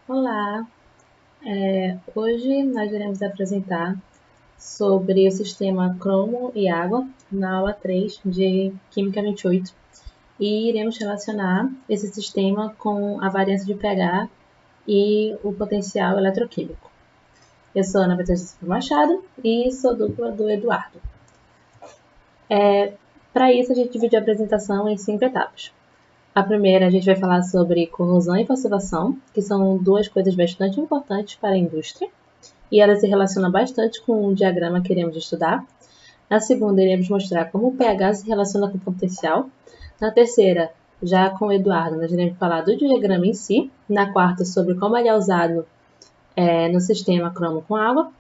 Olá, hoje nós iremos apresentar sobre o sistema cromo e água na aula 3 de Química 28 e iremos relacionar esse sistema com a variância de pH e o potencial eletroquímico. Eu sou Ana Beatriz Silva Machado e sou dupla do Eduardo. Para isso, a gente divide a apresentação em 5 etapas. A primeira, a gente vai falar sobre corrosão e passivação, que são duas coisas bastante importantes para a indústria, e elas se relacionam bastante com o diagrama que iremos estudar. Na segunda, iremos mostrar como o pH se relaciona com o potencial. Na terceira, já com o Eduardo, nós iremos falar do diagrama em si. Na quarta, sobre como ele é usado no sistema cromo com água.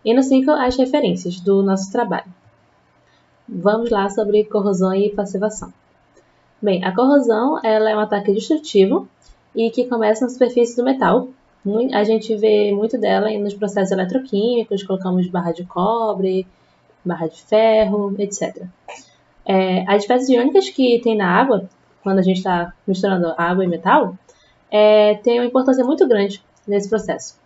E no 5, as referências do nosso trabalho. Vamos lá sobre corrosão e passivação. Bem, a corrosão ela é um ataque destrutivo e que começa na superfície do metal. A gente vê muito dela nos processos eletroquímicos, colocamos barra de cobre, barra de ferro, etc. As espécies iônicas que tem na água, quando a gente está misturando água e metal, tem uma importância muito grande nesse processo.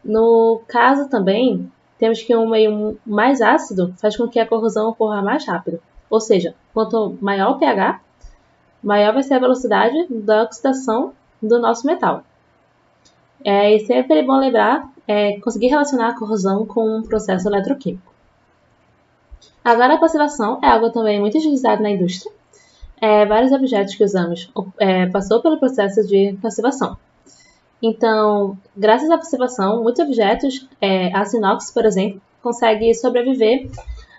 No caso também, temos que um meio mais ácido faz com que a corrosão ocorra mais rápido. Ou seja, quanto maior o pH, maior vai ser a velocidade da oxidação do nosso metal. E sempre é bom lembrar, conseguir relacionar a corrosão com um processo eletroquímico. Agora, a passivação é algo também muito utilizado na indústria. Vários objetos que usamos passou pelo processo de passivação. Então, graças à passivação, muitos objetos, aço inox, por exemplo, conseguem sobreviver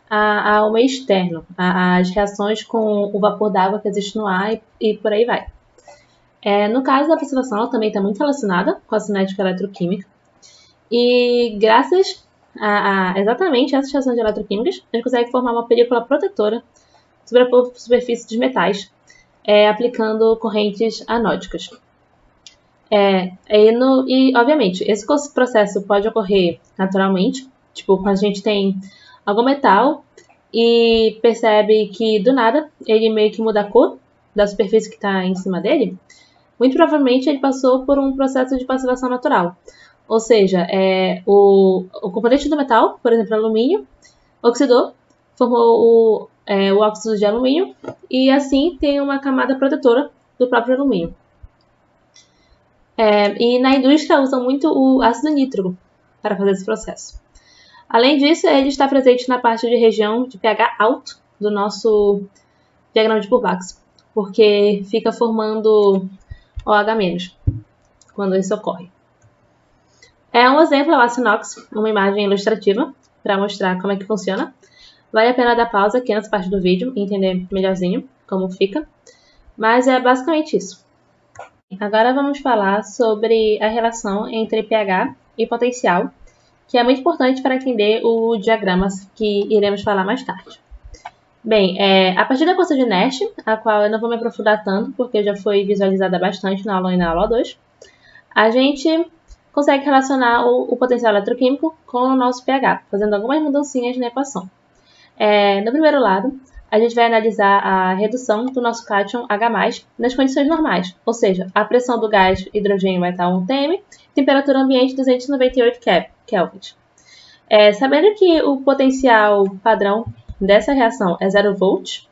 ao meio externo, às reações com o vapor d'água que existe no ar e por aí vai. No caso da passivação, ela também está muito relacionada com a cinética eletroquímica. E graças a exatamente essas reações eletroquímicas, a gente consegue formar uma película protetora sobre a superfície dos metais, aplicando correntes anódicas. E, obviamente, esse processo pode ocorrer naturalmente, tipo, quando a gente tem algum metal e percebe que, do nada, ele meio que muda a cor da superfície que está em cima dele, muito provavelmente ele passou por um processo de passivação natural. Ou seja, o componente do metal, por exemplo, alumínio, oxidou, formou o óxido de alumínio e assim tem uma camada protetora do próprio alumínio. E na indústria usam muito o ácido nítrico para fazer esse processo. Além disso, ele está presente na parte de região de pH alto do nosso diagrama de Purvax, porque fica formando OH- quando isso ocorre. Um exemplo é o aço inox, uma imagem ilustrativa para mostrar como é que funciona. Vale a pena dar pausa aqui nessa parte do vídeo e entender melhorzinho como fica. Mas é basicamente isso. Agora vamos falar sobre a relação entre pH e potencial, que é muito importante para entender o diagrama que iremos falar mais tarde. Bem, a partir da equação de Nash, a qual eu não vou me aprofundar tanto, porque já foi visualizada bastante na aula 1 e na aula 2, a gente consegue relacionar o potencial eletroquímico com o nosso pH, fazendo algumas mudancinhas na equação. No primeiro lado, a gente vai analisar a redução do nosso cátion H+, nas condições normais, ou seja, a pressão do gás hidrogênio vai estar 1 atm, temperatura ambiente 298 kelvins. Sabendo que o potencial padrão dessa reação é 0 volts,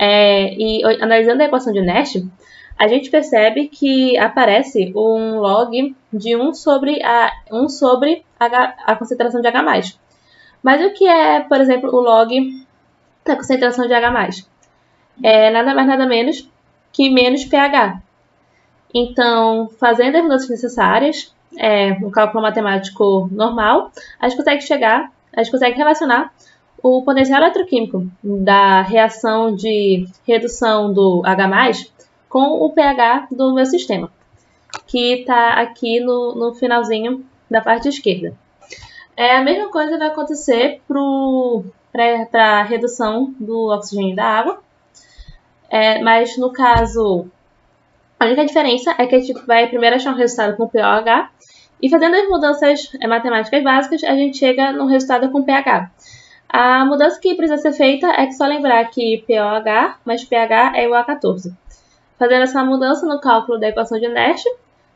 e analisando a equação de Nash, a gente percebe que aparece um log de 1 sobre a concentração de H+. Mas o que é, por exemplo, o log da concentração de H+? Nada mais nada menos que menos pH. Então, fazendo as mudanças necessárias, um cálculo matemático normal, a gente consegue relacionar o potencial eletroquímico da reação de redução do H+, com o pH do meu sistema, que está aqui no finalzinho da parte esquerda. A mesma coisa vai acontecer para a redução do oxigênio da água, mas no caso, a única diferença é que a gente vai primeiro achar um resultado com pOH e fazendo as mudanças matemáticas básicas, a gente chega no resultado com pH. A mudança que precisa ser feita é que só lembrar que pOH mais pH é igual a 14. Fazendo essa mudança no cálculo da equação de Nash,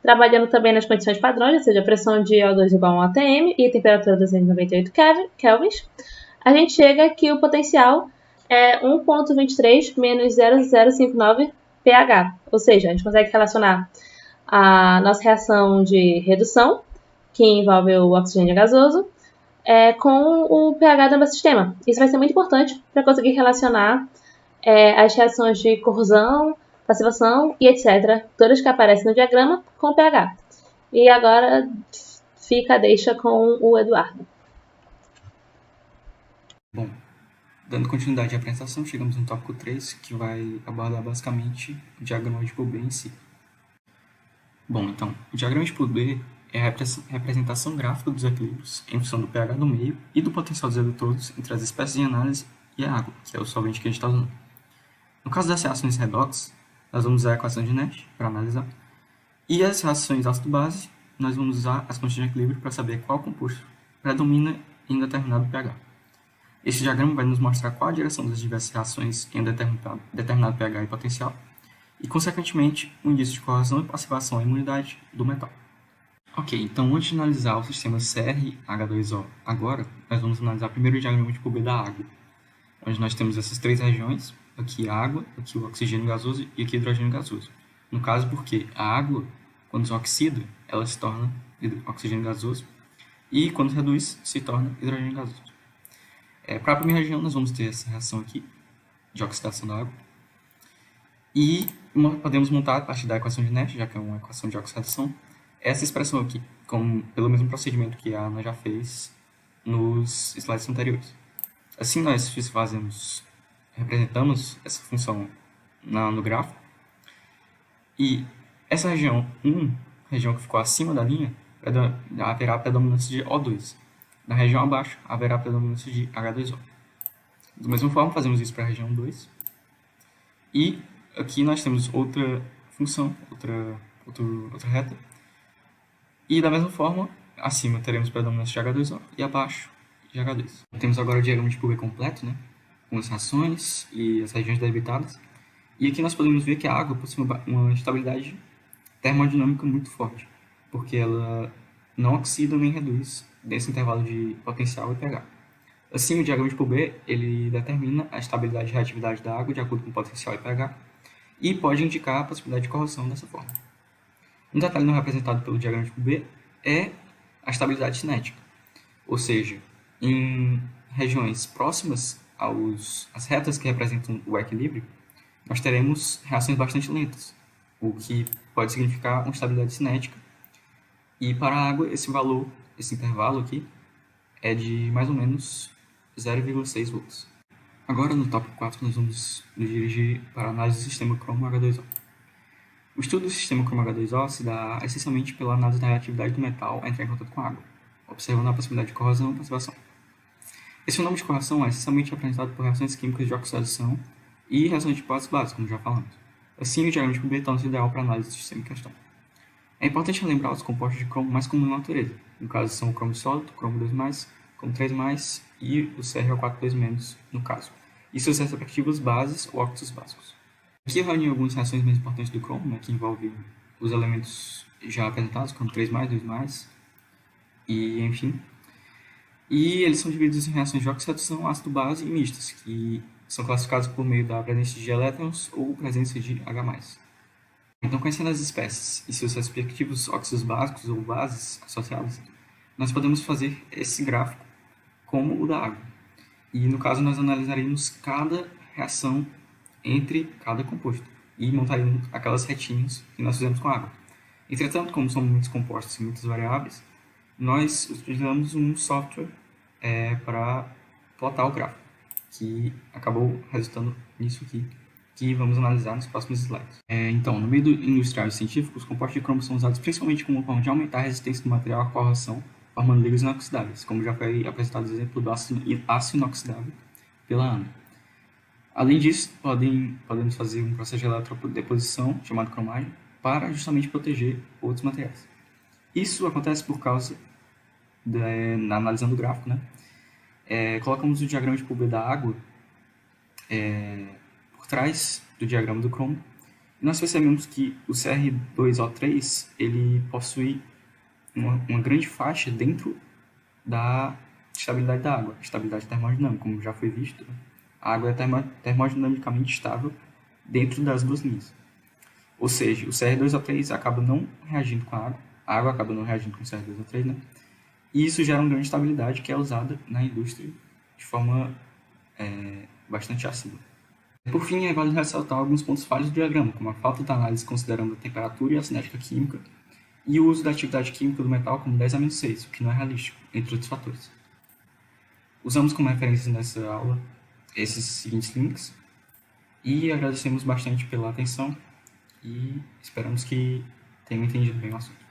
trabalhando também nas condições padrões, ou seja, pressão de O2 igual a 1 atm e temperatura 298 kelvins, a gente chega que o potencial é 1,23 menos 0,059 pH. Ou seja, a gente consegue relacionar a nossa reação de redução, que envolve o oxigênio gasoso, com o pH do meu sistema. Isso vai ser muito importante para conseguir relacionar as reações de corrosão, passivação e etc., todas que aparecem no diagrama, com o pH. E agora fica a deixa com o Eduardo. Bom, dando continuidade à apresentação, chegamos no tópico 3, que vai abordar basicamente o diagrama de Poulben em si. Bom, então, o diagrama de Poulben é a representação gráfica dos equilíbrios em função do pH do meio e do potencial dos eletrodos entre as espécies em análise e a água, que é o solvente que a gente está usando. No caso das reações redox, nós vamos usar a equação de Nash para analisar. E as reações ácido-base, nós vamos usar as condições de equilíbrio para saber qual composto predomina em determinado pH. Este diagrama vai nos mostrar qual a direção das diversas reações em determinado pH e potencial, e, consequentemente, o índice de corrosão e passivação à imunidade do metal. Ok, então antes de analisar o sistema CrH2O agora, nós vamos analisar primeiro o diagrama de Poulben da água, onde nós temos essas três regiões, aqui a água, aqui o oxigênio gasoso e aqui o hidrogênio gasoso. No caso, porque a água, quando se oxida, ela se torna oxigênio gasoso, e quando se reduz, se torna hidrogênio gasoso. Para a primeira região, nós vamos ter essa reação aqui, de oxidação da água, e podemos montar a partir da equação de Nash, já que é uma equação de oxidação, essa expressão aqui, pelo mesmo procedimento que a Ana já fez nos slides anteriores. Assim, nós representamos essa função no gráfico, e essa região 1, região que ficou acima da linha, haverá a predominância de O2. Na região abaixo, haverá a predominância de H2O. Da mesma forma, fazemos isso para a região 2. E aqui nós temos outra função, outra reta. E da mesma forma, acima teremos predominância de H2O e abaixo de H2. Temos agora o diagrama de Poulben completo, né, com as reações e as regiões delimitadas. E aqui nós podemos ver que a água possui uma estabilidade termodinâmica muito forte, porque ela não oxida nem reduz nesse intervalo de potencial e pH. Assim, o diagrama de Poulben ele determina a estabilidade e reatividade da água de acordo com o potencial e pH e pode indicar a possibilidade de corrosão dessa forma. Um detalhe não representado pelo diagrama de Poulben é a estabilidade cinética, ou seja, em regiões próximas às retas que representam o equilíbrio, nós teremos reações bastante lentas, o que pode significar uma estabilidade cinética. E para a água, esse intervalo aqui, é de mais ou menos 0,6 volts. Agora, no tópico 4, nós vamos nos dirigir para a análise do sistema cromo H2O. O estudo do sistema cromo H2O se dá essencialmente pela análise da reatividade do metal a entrar em contato com a água, observando a possibilidade de corrosão e passivação. Esse fenômeno de corrosão é essencialmente apresentado por reações químicas de oxidação e reações de ácido-base, como já falamos. Assim, o diagrama de Poulben torna-se ideal para a análise do sistema em questão. É importante lembrar os compostos de cromo mais comuns na natureza. No caso, são o cromo sólido, cromo 2+, cromo 3+, e o CrO4 2-, no caso, e seus respectivos bases ou óxidos básicos. Aqui eu reuni algumas reações mais importantes do cromo, né, que envolvem os elementos já apresentados, cromo 3+, 2+, e enfim. E eles são divididos em reações de oxidação, ácido-base e mistas, que são classificados por meio da presença de elétrons ou presença de H+. Então, conhecendo as espécies e seus respectivos óxidos básicos ou bases associadas, nós podemos fazer esse gráfico como o da água. E, no caso, nós analisaremos cada reação entre cada composto e montaremos aquelas retinhas que nós fizemos com a água. Entretanto, como são muitos compostos e muitas variáveis, nós utilizamos um software para plotar o gráfico, que acabou resultando nisso aqui, que vamos analisar nos próximos slides. Então, no meio do industrial e científico, os compostos de cromo são usados principalmente como forma de aumentar a resistência do material à corrosão, formando ligas inoxidáveis, como já foi apresentado o exemplo do aço inoxidável pela Ana. Além disso, podemos fazer um processo de eletrodeposição, chamado cromagem, para justamente proteger outros materiais. Isso acontece por causa, analisando o gráfico, né? Colocamos o diagrama de Poulben da água por trás do diagrama do cromo, Nós percebemos que o Cr2O3 ele possui uma grande faixa dentro da estabilidade da água, estabilidade termodinâmica, como já foi visto. A água é termodinamicamente estável dentro das duas linhas. Ou seja, o Cr2O3 acaba não reagindo com a água acaba não reagindo com o Cr2O3, né? E isso gera uma grande estabilidade que é usada na indústria de forma bastante assídua. Por fim, é válido ressaltar alguns pontos falhos do diagrama, como a falta de análise considerando a temperatura e a cinética química, e o uso da atividade química do metal como 10-6, o que não é realístico, entre outros fatores. Usamos como referência nessa aula esses seguintes links, e agradecemos bastante pela atenção, e esperamos que tenham entendido bem o assunto.